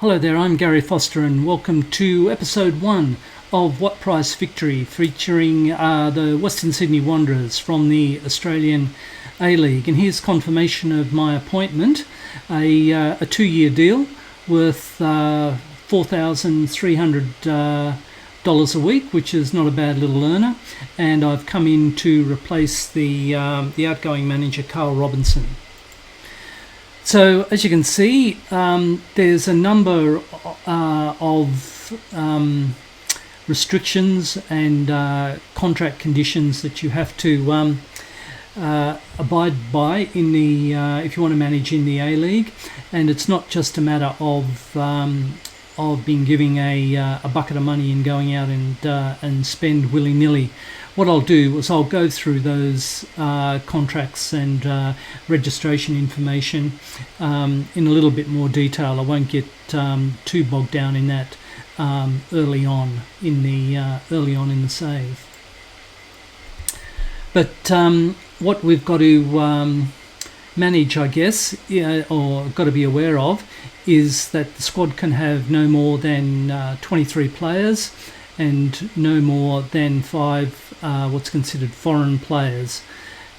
Hello there, I'm Garry Foster and welcome to episode 1 of What Price Victory, featuring the Western Sydney Wanderers from the Australian A-League. And here's confirmation of my appointment, a 2-year deal worth $4,300 a week, which is not a bad little earner. And I've come in to replace the outgoing manager, Carl Robinson. So as you can see, there's a number of restrictions and contract conditions that you have to abide by in the if you want to manage in the A-League, and it's not just a matter of being giving a bucket of money and going out and spend willy-nilly. What I'll do is I'll go through those contracts and registration information in a little bit more detail. I won't get too bogged down in that early on in the save. But what we've got to manage, I guess, or got to be aware of, is that the squad can have no more than 23 players and no more than 5 what's considered foreign players.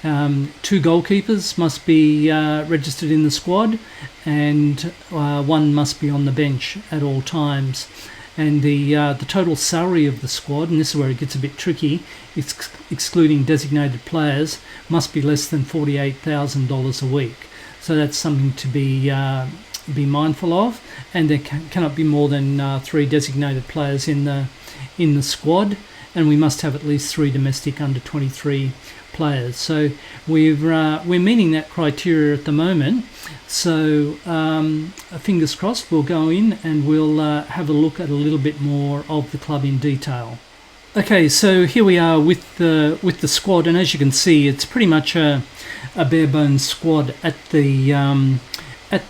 2 goalkeepers must be registered in the squad, and 1 must be on the bench at all times. And the total salary of the squad, and this is where it gets a bit tricky, excluding designated players, must be less than $48,000 a week. So that's something to be mindful of, and there cannot be more than 3 designated players in the squad, and we must have at least 3 domestic under 23 players. So we're meeting that criteria at the moment. So fingers crossed, we'll go in and we'll have a look at a little bit more of the club in detail. Okay, so here we are with the squad, and as you can see, it's pretty much a bare bones squad at the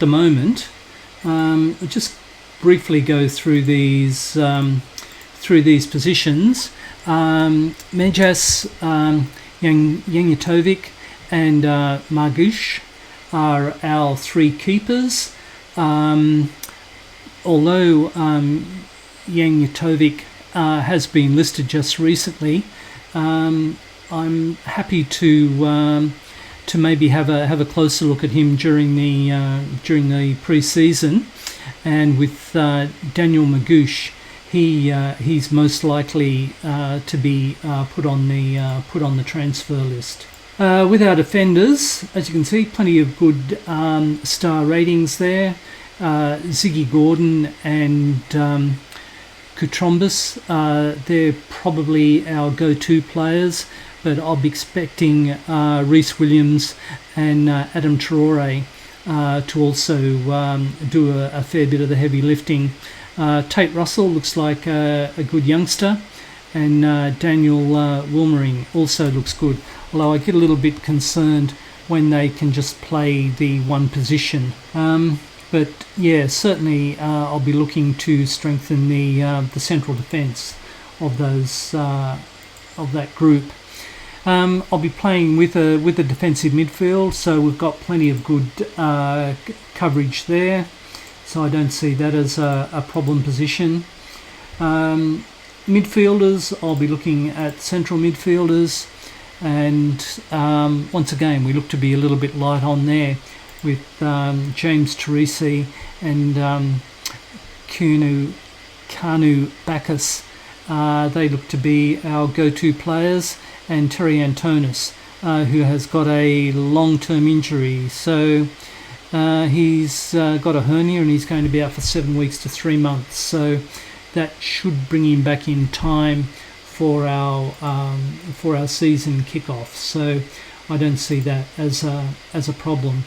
moment. I'll just briefly go through these positions. Mejas, Janjetovic and Margush are our 3 keepers. Although Janjetovic has been listed just recently, I'm happy to maybe have a closer look at him during the pre-season. And with Daniel Margush, he's most likely to be put on the transfer list. With our defenders, as you can see, plenty of good star ratings there. Ziggy Gordon and Kutrombis, they're probably our go-to players, but I'll be expecting Rhys Williams and Adam Traore to also do a fair bit of the heavy lifting. Tate Russell looks like a good youngster, and Daniel Wilmering also looks good, although I get a little bit concerned when they can just play the one position. But yeah, certainly I'll be looking to strengthen the central defence of that group. I'll be playing with a defensive midfield, so we've got plenty of good coverage there. So I don't see that as a problem position. Midfielders, I'll be looking at central midfielders, and once again we look to be a little bit light on there with James Teresi and Kanu Bacchus. They look to be our go-to players, and Terry Antonis, who has got a long-term injury. So he's got a hernia and he's going to be out for 7 weeks to 3 months. So that should bring him back in time for our season kickoff. So I don't see that as a problem.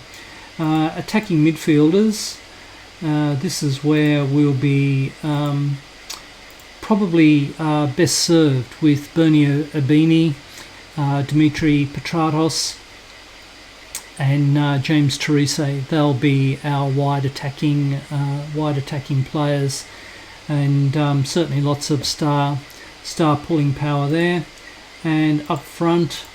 Attacking midfielders, this is where we'll be probably best served with Bernie Urbini, Dimitri Petratos, and James Teresi. They'll be our wide attacking players, and certainly lots of star pulling power there. And up front,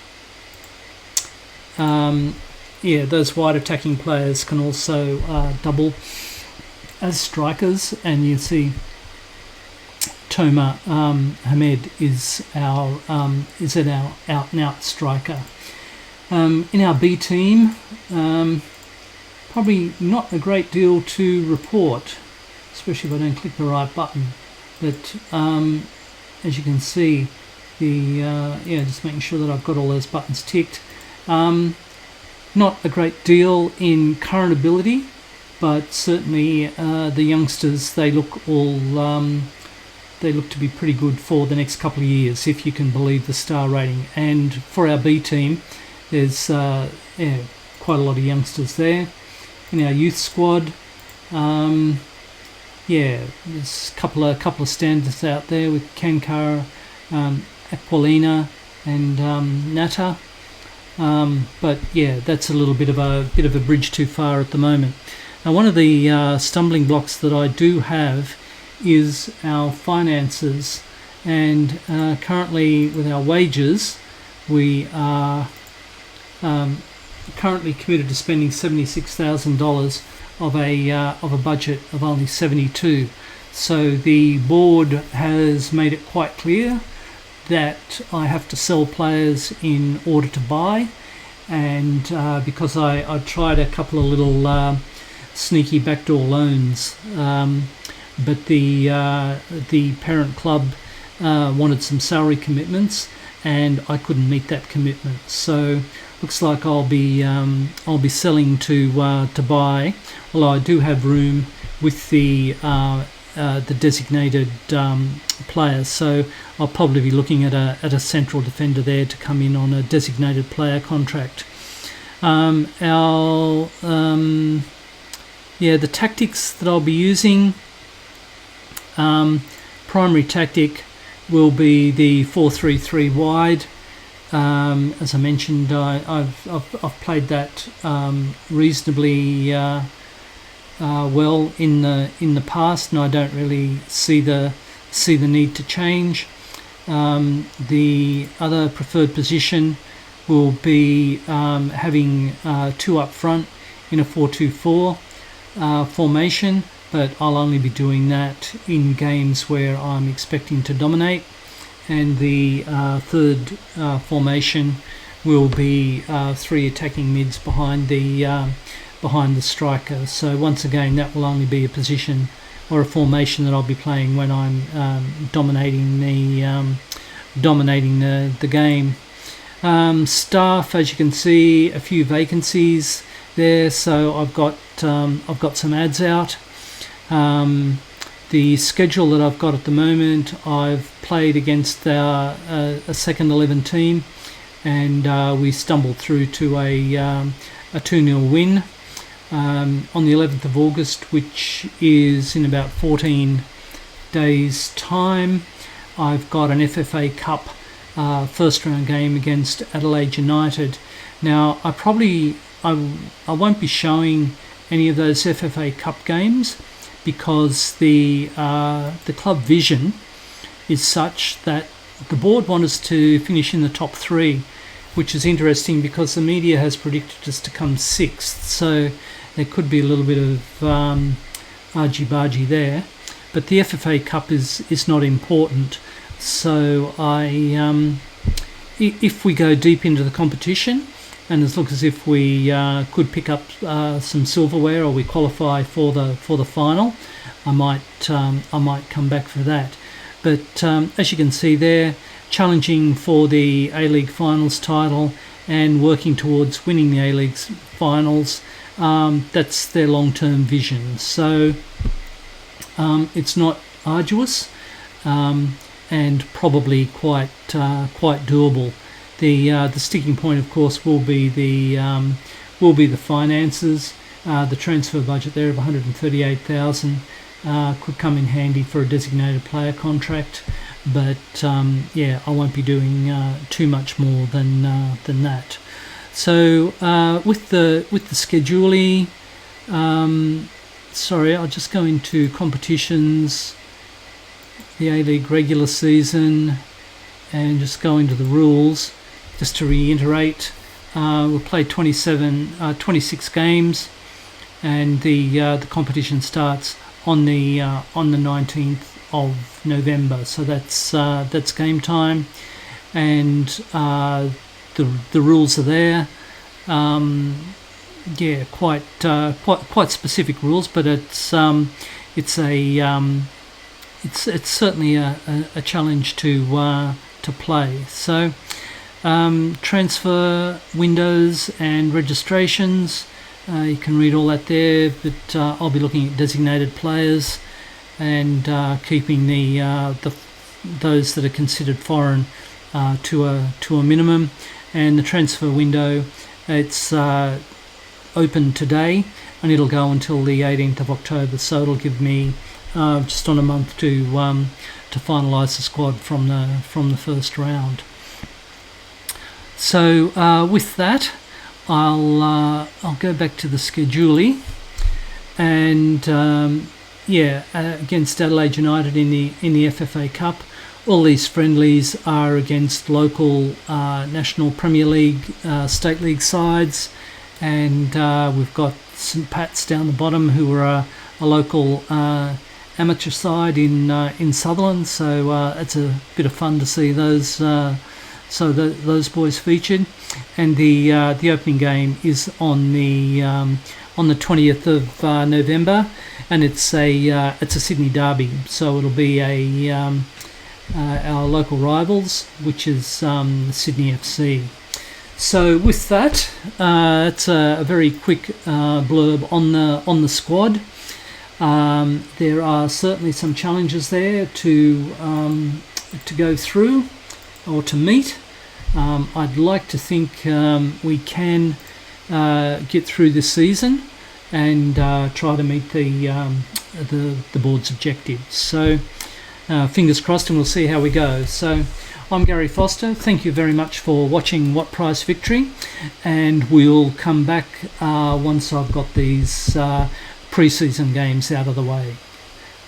those wide attacking players can also double as strikers, and you see Toma Hamed is our out and out striker. In our B team, probably not a great deal to report, especially if I don't click the right button. But as you can see, just making sure that I've got all those buttons ticked. Not a great deal in current ability, but certainly the youngsters, they look to be pretty good for the next couple of years, if you can believe the star rating. And for our B team, there's quite a lot of youngsters there. In our youth squad, there's a couple of standards out there with Kankara, Aquilina, and Nata. But that's a little bit of a bridge too far at the moment. Now, one of the stumbling blocks that I do have is our finances, and currently with our wages, we are currently committed to spending $76,000 of a budget of only 72. So the board has made it quite clear that I have to sell players in order to buy, and because I tried a couple of little sneaky backdoor loans, but the parent club wanted some salary commitments, and I couldn't meet that commitment. So looks like I'll be selling to buy. Although I do have room with the designated players, so I'll probably be looking at a central defender there to come in on a designated player contract. The tactics that I'll be using, primary tactic will be the 4-3-3 wide. As I mentioned, I've played that reasonably well in the past, and I don't really see the need to change. The other preferred position will be having two up front in a 4-2-4 formation, but I'll only be doing that in games where I'm expecting to dominate. And the third formation will be three attacking mids behind the striker. So once again, that will only be a position or a formation that I'll be playing when I'm dominating the game. Staff, as you can see, a few vacancies there, so I've got some ads out. The schedule that I've got at the moment, I've played against a second 11 team, and we stumbled through to a 2-0 win on the 11th of August, which is in about 14 days' time. I've got an FFA Cup first round game against Adelaide United. Now, I won't be showing any of those FFA Cup games, because the club vision is such that the board want us to finish in the top three, which is interesting because the media has predicted us to come sixth, so there could be a little bit of argy-bargy there. But the FFA Cup is not important, so if we go deep into the competition and it looks as if we could pick up some silverware, or we qualify for the final, I might come back for that. But as you can see there, challenging for the A-League Finals title and working towards winning the A-League Finals, that's their long-term vision. So it's not arduous, and probably quite doable. The sticking point, of course, will be the finances. The transfer budget there of $138,000 could come in handy for a designated player contract, but I won't be doing too much more than that. So with the scheduling, I'll just go into competitions, the A-League regular season, and just go into the rules. Just to reiterate, we'll play 26 games, and the competition starts on the 19th of November. So that's game time, and the rules are there. Quite specific rules, but it's certainly a challenge to play. So transfer windows and registrations, you can read all that there, but I'll be looking at designated players and keeping those that are considered foreign to a minimum. And the transfer window, it's open today and it'll go until the 18th of October, so it'll give me just on a month to finalise the squad from the first round. So with that, I'll go back to the schedule, and against Adelaide United in the FFA Cup. All these friendlies are against local National Premier League, State League sides, and we've got St Pat's down the bottom, who are a local amateur side in Sutherland. So it's a bit of fun to see those. Those boys featured, and the opening game is on the 20th of November, and it's a Sydney derby. So it'll be our local rivals, which is Sydney FC. So with that, it's a very quick blurb on the squad. There are certainly some challenges there to go through or to meet. I'd like to think we can get through this season and try to meet the board's objectives. So fingers crossed, and we'll see how we go. So I'm Garry Foster. Thank you very much for watching What Price Victory, and we'll come back once I've got these pre-season games out of the way.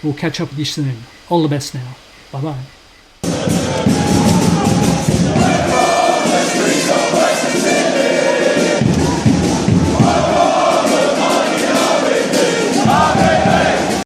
We'll catch up with you soon. All the best now. Bye-bye.